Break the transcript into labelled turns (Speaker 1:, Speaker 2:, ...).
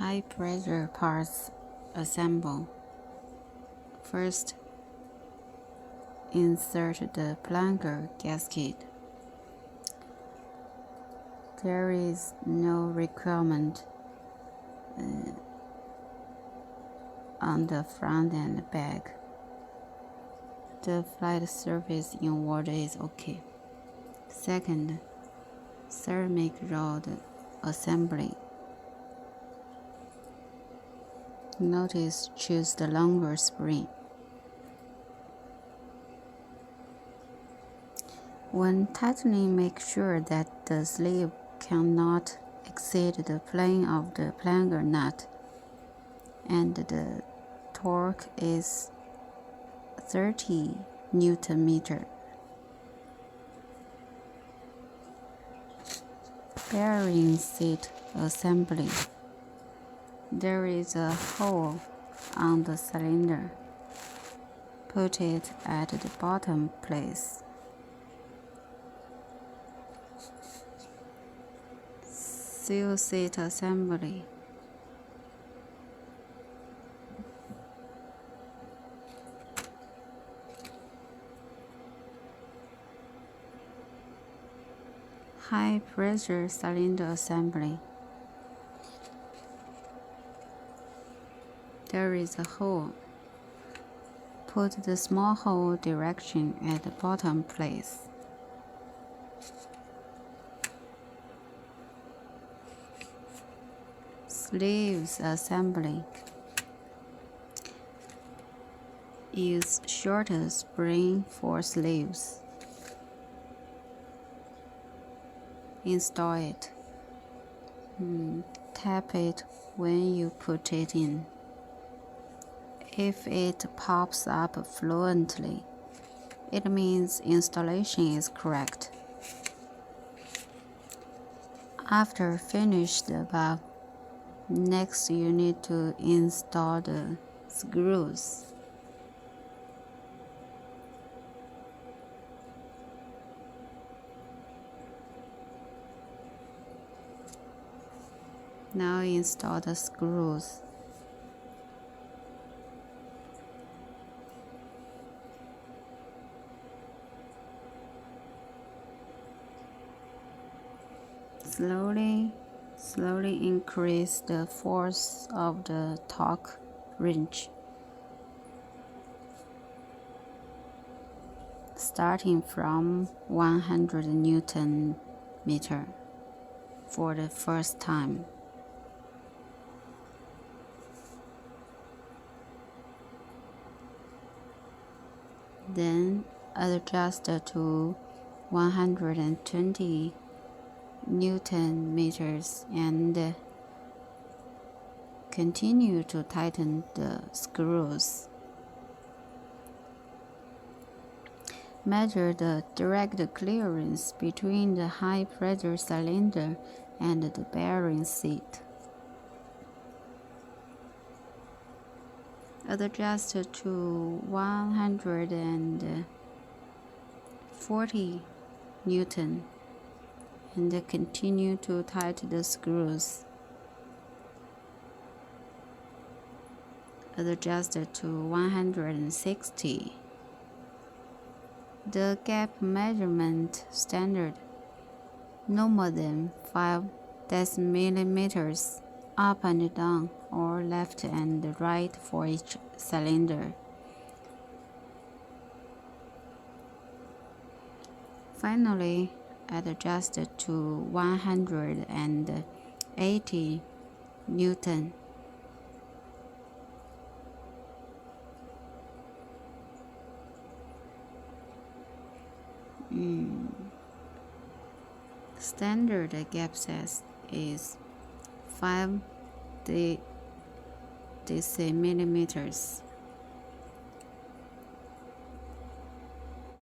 Speaker 1: High pressure parts assemble. First, insert the plunger gasket. There is no requirement on the front and back. The flat surface in water is okay. Second, ceramic rod assembly. Notice, choose the longer spring. When tightening, make sure that the sleeve cannot exceed the plane of the plunger nut, and the torque is 30 Newton meter. Bearing seat assembly. There is a hole on the cylinder. Put it at the bottom place. Seal seat assembly. High pressure cylinder assembly. There is a hole. Put the small hole direction at the bottom place. Sleeves assembly. Use shorter spring for sleeves. Install it. Tap it when you put it in. If it pops up fluently, it means installation is correct. After finished above, next you need to install the screws. Now install the screws. Slowly increase the force of the torque wrench, starting from 100 Newton meter for the first time. Then adjust to 120 Newton meters and continue to tighten the screws. Measure the direct clearance between the high pressure cylinder and the bearing seat. Adjust to 140 Newton and continue to tighten the screws. Adjust to 160. The gap measurement standard, no more than 5 decimillimeters up and down or left and right for each cylinder. Finally, adjust to 180 Newton. Standard gap size is 5 decimillimeters.